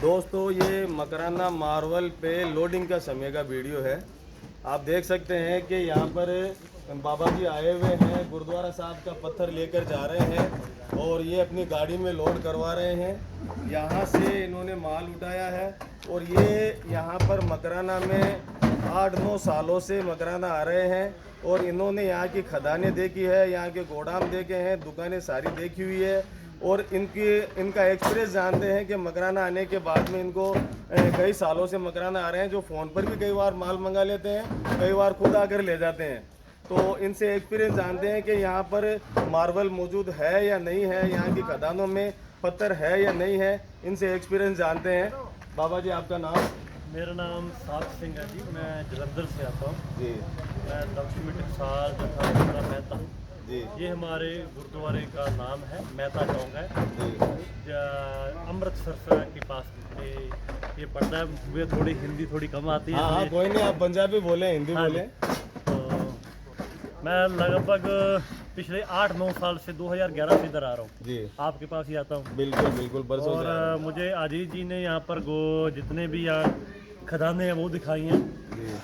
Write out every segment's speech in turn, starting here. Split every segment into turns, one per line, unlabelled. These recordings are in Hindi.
दोस्तों ये मकराना मार्बल पे लोडिंग का समय का वीडियो है। आप देख सकते हैं कि यहाँ पर बाबा जी आए हुए हैं, गुरुद्वारा साहब का पत्थर लेकर जा रहे हैं और ये अपनी गाड़ी में लोड करवा रहे हैं। यहाँ से इन्होंने माल उठाया है और ये यहाँ पर मकराना में 8-9 सालों से मकराना आ रहे हैं और इन्होंने यहाँ की खदानें देखी है, यहाँ के गोदाम देखे हैं, दुकानें सारी देखी हुई है और इनका एक्सपीरियंस जानते हैं कि मकराना आने के बाद में इनको कई सालों से मकराना आ रहे हैं, जो फ़ोन पर भी कई बार माल मंगा लेते हैं, कई बार खुद आकर ले जाते हैं। तो इनसे एक्सपीरियंस जानते हैं कि यहाँ पर मार्बल मौजूद है या नहीं है, यहाँ की खदानों में पत्थर है या नहीं है, इनसे एक्सपीरियंस जानते हैं। बाबा जी आपका नाम?
मेरा नाम सात सिंह है जी, मैं जलंधर से आता हूँ
जी।
मैं दक्षिण टकसाल जथा मेहता
जी।
ये हमारे गुरुद्वारे का नाम है, मेहता चौक है
जी।
अमृतसर के पास ये पड़ता है। मुझे थोड़ी हिंदी थोड़ी कम आती है।
हाँ कोई नहीं, आप पंजाबी बोले, हिंदी बोले।
तो मैं लगभग पिछले 8-9 साल से 2011 से इधर आ रहा हूँ
जी।
आपके पास ही आता हूँ।
बिल्कुल बिल्कुल बरसों से।
और मुझे अजीत जी ने यहाँ पर जितने भी यहाँ खदानें हैं वो दिखाई हैं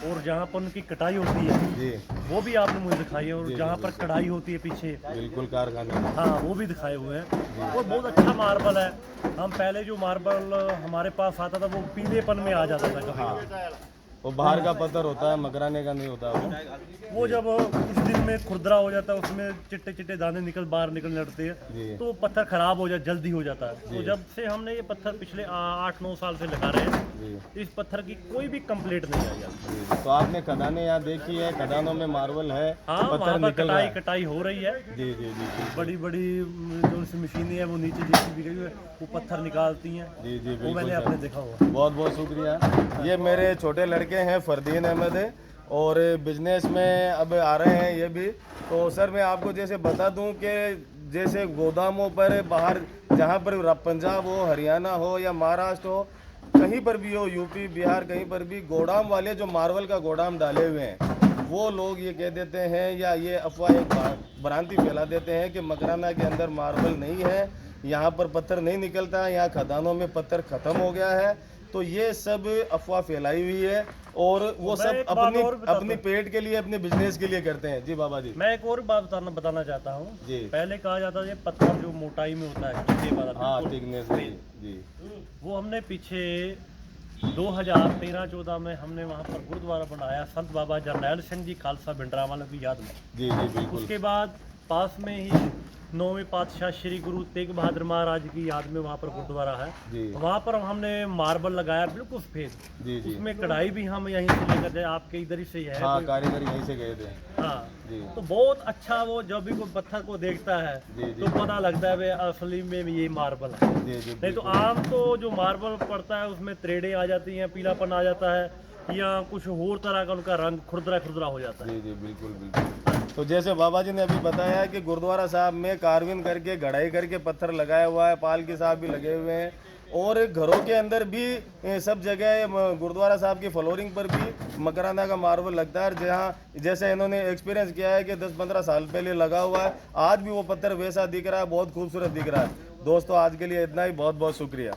और जहाँ पर उनकी कटाई होती है
जी
वो भी आपने मुझे दिखाई है, और जहाँ पर कढ़ाई होती है पीछे
बिल्कुल कारखाने।
हाँ वो भी दिखाए हुए हैं और बहुत अच्छा मार्बल है। हम पहले जो मार्बल हमारे पास आता था वो पीलेपन में आ जाता था कभी।
वो बाहर का पत्थर होता है, मकराने का नहीं होता
वो जब कुछ दिन में खुरदरा हो जाता है, उसमें चिट्टे चिट्टे दाने बाहर निकल लड़ते हैं तो वो पत्थर खराब हो जाता, जल्दी हो जाता है। तो जब से हमने ये पत्थर पिछले 8-9 साल से लगा रहे हैं, इस पत्थर की कोई भी कंप्लेंट नहीं आई है।
तो आपने खदानें यहाँ देखी है, खदानों में मार्बल है,
हाँ वहाँ पर कटाई हो रही है।
जी जी जी।
बड़ी बड़ी जो सी मशीनें हैं वो नीचे जेसीबी गई है, वो पत्थर निकालती हैं।
जी जी
वो मैंने आपने देखा हुआ।
बहुत बहुत शुक्रिया। ये मेरे छोटे लड़के हैं, फरदीन अहमद है, और बिजनेस में अब आ रहे हैं ये भी। तो सर मैं आपको जैसे बता दूं कि जैसे गोदामों पर बाहर जहां पर पंजाब हो, हरियाणा हो या महाराष्ट्र हो, कहीं पर भी हो, यूपी बिहार कहीं पर भी गोदाम वाले जो मार्बल का गोदाम डाले हुए हैं, वो लोग ये कह देते हैं या ये अफवाह एक भ्रांति फैला देते हैं कि मकराना के अंदर मार्बल नहीं है, यहाँ पर पत्थर नहीं निकलता, यहाँ खदानों में पत्थर ख़त्म हो गया है। तो ये सब अफवाह फैलाई हुई है और वो सब अपनी पेट के लिए, अपने बिजनेस के लिए करते हैं। जी बाबा जी।
मैं एक और बात बताना चाहता हूँ। पहले कहा जाता था ये पत्थर जो मोटाई में होता है,
हाँ थिकनेस जी,
वो हमने पीछे 2013-14 में हमने वहाँ पर गुरुद्वारा बनाया संत बाबा जरनैल सिंह जी खालसा भिंडरांवाला की याद में।
जी जी बिल्कुल।
उसके बाद पास में ही 9वें पातशाह श्री गुरु तेग बहादुर महाराज की याद में वहाँ पर गुरुद्वारा है। वहाँ पर हमने मार्बल लगाया बिल्कुल सफेद। उसमें कढ़ाई भी हम यहीं से लेकर जाए, आपके इधर ही से है।
हाँ, कारीगर यहीं से गए थे।
हाँ तो बहुत अच्छा, वो जब भी कोई पत्थर को देखता है तो पता लगता है भाई असली में ये मार्बल है। नहीं तो आम तो जो मार्बल पड़ता है उसमें त्रेड़े आ जाती हैं, पीलापन आ जाता है या कुछ और तरह का उनका रंग खुरदरा हो जाता है।
जी जी बिल्कुल बिल्कुल। तो जैसे बाबा जी ने अभी बताया कि गुरुद्वारा साहब में कार्विंग करके, गढ़ाई करके पत्थर लगाया हुआ है, पालकी साहब भी लगे हुए हैं और घरों के अंदर भी सब जगह गुरुद्वारा साहब की फ्लोरिंग पर भी मकराना का मार्बल लगता है। जहाँ जैसे इन्होंने एक्सपीरियंस किया है कि 10-15 साल पहले लगा हुआ है, आज भी वो पत्थर वैसा दिख रहा है, बहुत खूबसूरत दिख रहा है। दोस्तों आज के लिए इतना ही, बहुत बहुत शुक्रिया।